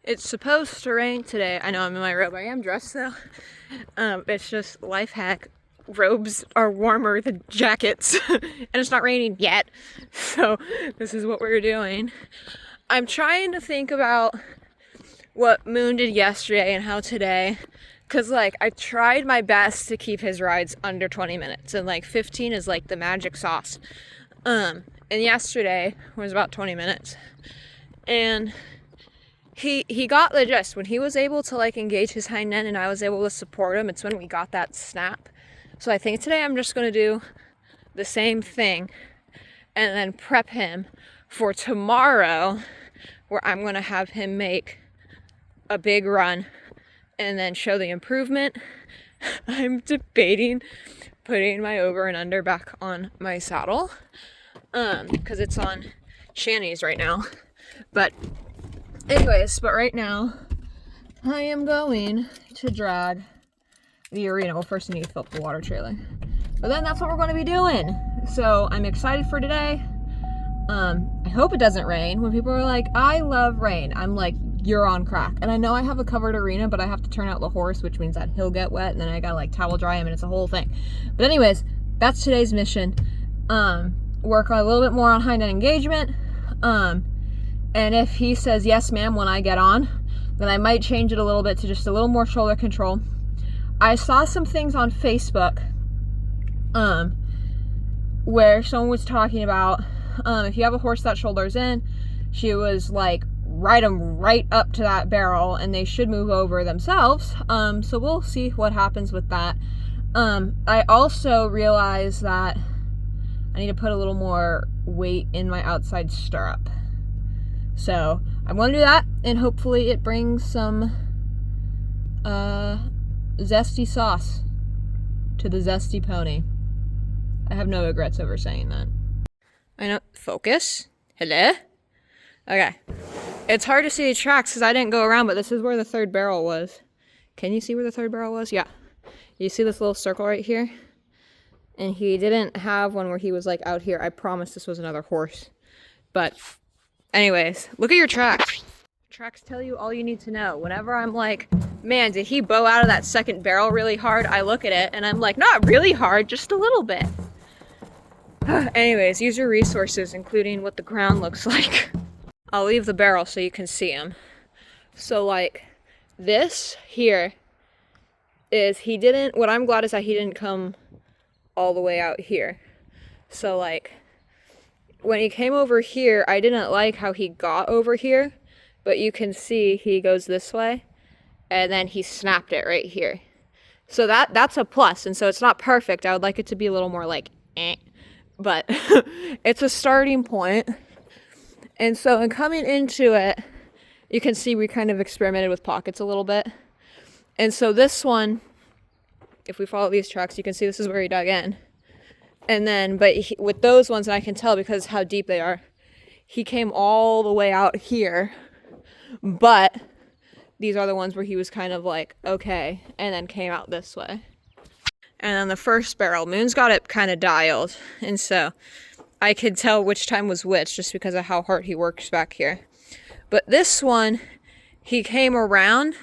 It's supposed to rain today. I know I'm in my robe. I am dressed though. It's just life hack. Robes are warmer than jackets, and it's not raining yet. So this is what we're doing. I'm trying to think about what Moon did yesterday and how today, cause like I tried my best to keep his rides under 20 minutes, and like 15 is like the magic sauce. And yesterday was about 20 minutes, and he got the gist. When he was able to like engage his hind end and I was able to support him, it's when we got that snap. So I think today I'm just gonna do the same thing and then prep him for tomorrow, where I'm gonna have him make a big run and then show the improvement. I'm debating putting my over and under back on my saddle because it's on Shanny's right now. But anyways, right now I am going to drag the arena. Well, first I need to fill up the water trailer, but then that's what we're going to be doing. So I'm excited for today. I hope it doesn't rain. When people are like, I love rain, I'm like, you're on crack. And I know I have a covered arena, but I have to turn out the horse, which means that he'll get wet, and then I gotta like towel dry him, and it's a whole thing. But anyways, that's today's mission. Work a little bit more on hind end engagement. And if he says yes ma'am when I get on, then I might change it a little bit to just a little more shoulder control. I saw some things on Facebook where someone was talking about if you have a horse that shoulders in, she was like, ride them right up to that barrel and they should move over themselves. So we'll see what happens with that. I also realized that I need to put a little more weight in my outside stirrup. So I'm going to do that, and hopefully it brings some zesty sauce to the zesty pony. I have no regrets over saying that. I know. Focus. Hello? Okay. It's hard to see the tracks because I didn't go around, but this is where the third barrel was. Can you see where the third barrel was? Yeah. You see this little circle right here? And he didn't have one where he was like out here. I promise this was another horse. But anyways, look at your tracks. Tracks tell you all you need to know. Whenever I'm like, man, did he bow out of that second barrel really hard? I look at it and I'm like, not really hard, just a little bit. Anyways, use your resources, including what the ground looks like. I'll leave the barrel so you can see him. So like this here is, what I'm glad is that he didn't come all the way out here. So like when he came over here, I didn't like how he got over here, but you can see he goes this way and then he snapped it right here. So that's a plus. And so it's not perfect. I would like it to be a little more like but it's a starting point. And so in coming into it, you can see we kind of experimented with pockets a little bit. And so this one, if we follow these tracks, you can see this is where he dug in. And then, with those ones, and I can tell because how deep they are, he came all the way out here. But these are the ones where he was kind of like, okay, and then came out this way. And then the first barrel, Moon's got it kind of dialed. And so I could tell which time was which just because of how hard he works back here. But this one, he came around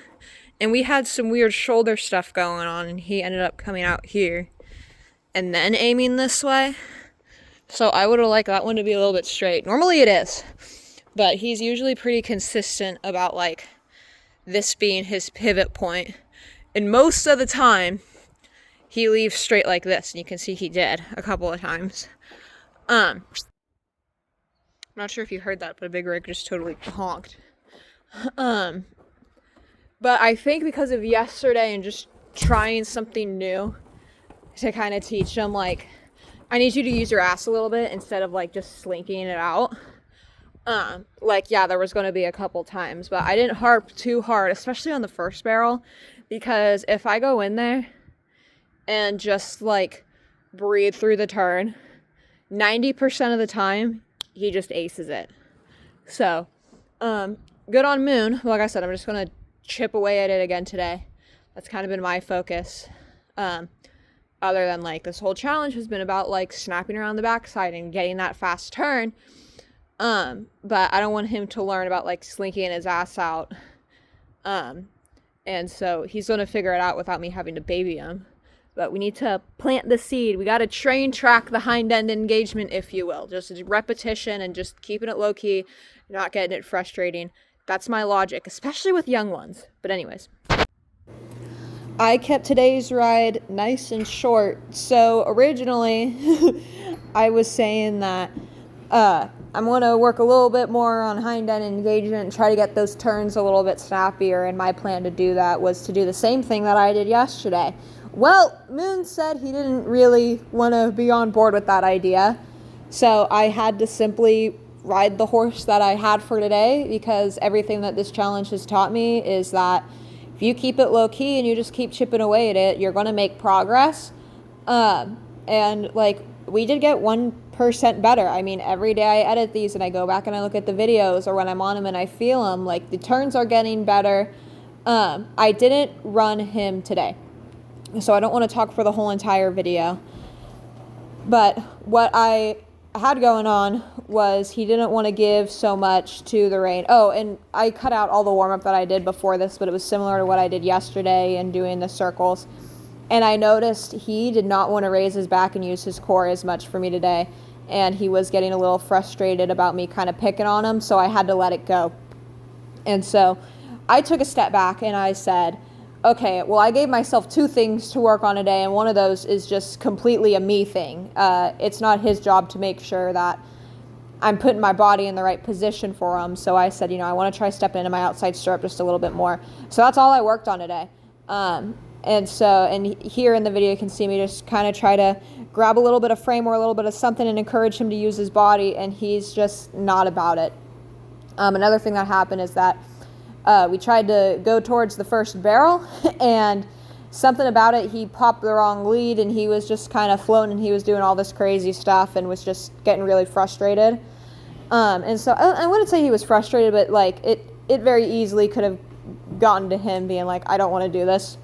and we had some weird shoulder stuff going on, and he ended up coming out here and then aiming this way. So I would have liked that one to be a little bit straight. Normally it is, but he's usually pretty consistent about like this being his pivot point. And most of the time he leaves straight like this, and you can see he did a couple of times. I'm not sure if you heard that, but a big rig just totally honked. But I think because of yesterday and just trying something new to kind of teach them, like, I need you to use your ass a little bit instead of like just slinking it out. Like, yeah, there was going to be a couple times, but I didn't harp too hard, especially on the first barrel, because if I go in there and just like breathe through the turn, 90% of the time he just aces it. So good on Moon. Like I said, I'm just gonna chip away at it again today. That's kind of been my focus. Other than like this whole challenge has been about like snapping around the backside and getting that fast turn. But I don't want him to learn about like slinking his ass out And so he's going to figure it out without me having to baby him. But we need to plant the seed. We got to train track the hind end engagement, if you will. Just repetition and just keeping it low key, not getting it frustrating. That's my logic, especially with young ones. But anyways, I kept today's ride nice and short. So originally, I was saying that I'm going to work a little bit more on hind end engagement and try to get those turns a little bit snappier. And my plan to do that was to do the same thing that I did yesterday. Well, Moon said he didn't really want to be on board with that idea. So I had to simply ride the horse that I had for today, because everything that this challenge has taught me is that if you keep it low key and you just keep chipping away at it, you're going to make progress. And like, we did get 1% better. I mean, every day I edit these and I go back and I look at the videos, or when I'm on them and I feel them, like the turns are getting better. I didn't run him today, so I don't want to talk for the whole entire video. But what I had going on was he didn't want to give so much to the rein. Oh, and I cut out all the warm-up that I did before this, but it was similar to what I did yesterday and doing the circles. And I noticed he did not want to raise his back and use his core as much for me today. And he was getting a little frustrated about me kind of picking on him, so I had to let it go. And so I took a step back and I said, okay, well, I gave myself 2 things to work on today, and one of those is just completely a me thing. It's not his job to make sure that I'm putting my body in the right position for him. So I said, I want to try stepping into my outside stirrup just a little bit more. So that's all I worked on today. And here in the video, you can see me just kind of try to grab a little bit of frame or a little bit of something and encourage him to use his body, and he's just not about it. Another thing that happened is that we tried to go towards the first barrel, and something about it, he popped the wrong lead, and he was just kind of floating, and he was doing all this crazy stuff and was just getting really frustrated. And so I wouldn't say he was frustrated, but like it very easily could have gotten to him being like, I don't want to do this.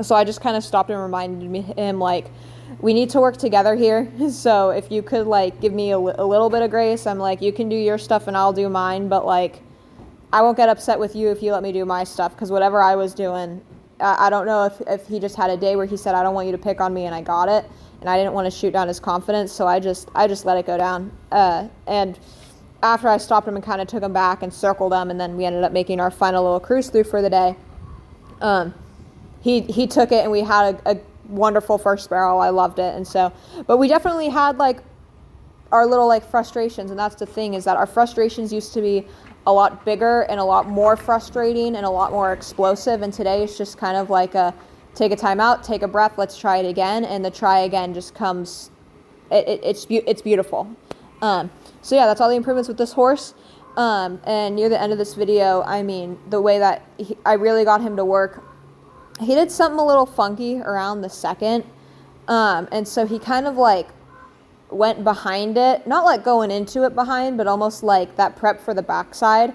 So I just kind of stopped and reminded him, like, we need to work together here. So if you could, like, give me a little bit of grace, I'm like, you can do your stuff and I'll do mine. But, like, I won't get upset with you if you let me do my stuff. Because whatever I was doing, I don't know if he just had a day where he said, I don't want you to pick on me, and I got it. And I didn't want to shoot down his confidence. So I just let it go down. And after I stopped him and kind of took him back and circled him, and then we ended up making our final little cruise through for the day. He took it, and we had a wonderful first barrel. I loved it. And so, but we definitely had like our little like frustrations, and that's the thing, is that our frustrations used to be a lot bigger and a lot more frustrating and a lot more explosive, and today it's just kind of like take a time out, take a breath, let's try it again, and the try again just comes, it's beautiful. So yeah, that's all the improvements with this horse. And near the end of this video, I mean, the way that I really got him to work, he did something a little funky around the second. And so he kind of like went behind it, not like going into it behind, but almost like that prep for the backside.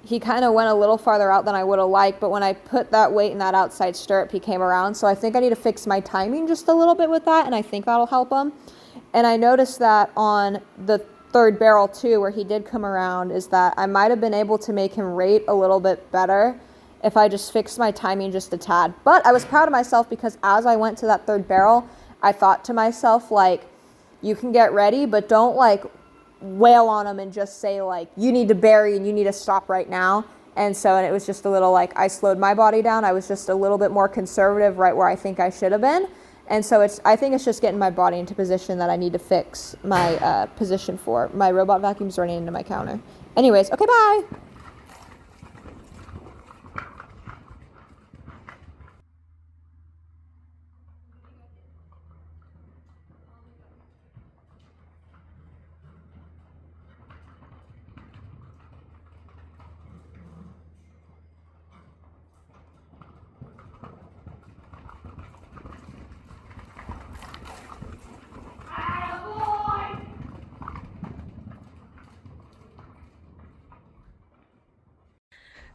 He kind of went a little farther out than I would have liked, but when I put that weight in that outside stirrup, he came around. So I think I need to fix my timing just a little bit with that, and I think that'll help him. And I noticed that on the third barrel too, where he did come around, is that I might have been able to make him rate a little bit better if I just fixed my timing just a tad. But I was proud of myself, because as I went to that third barrel, I thought to myself, like, you can get ready, but don't like wail on him and just say like, you need to bury and you need to stop right now. And it was just a little like, I slowed my body down. I was just a little bit more conservative right where I think I should have been. And so I think it's just getting my body into position that I need to fix my position for. My robot vacuum's running into my counter. Anyways, okay, bye.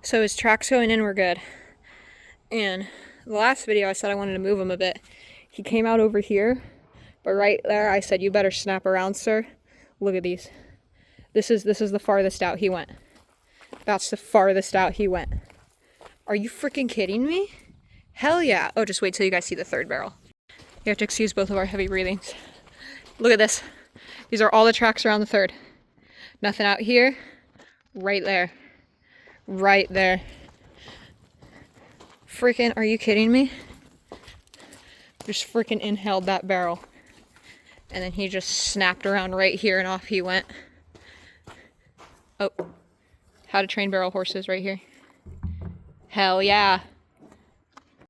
So his tracks going in were good. And the last video I said I wanted to move him a bit. He came out over here, but right there I said, you better snap around, sir. Look at these. This is the farthest out he went. That's the farthest out he went. Are you freaking kidding me? Hell yeah. Oh, just wait till you guys see the third barrel. You have to excuse both of our heavy breathings. Look at this. These are all the tracks around the third. Nothing out here. Right there. Right there. Freaking, are you kidding me? Just freaking inhaled that barrel. And then he just snapped around right here and off he went. Oh, how to train barrel horses right here. Hell yeah.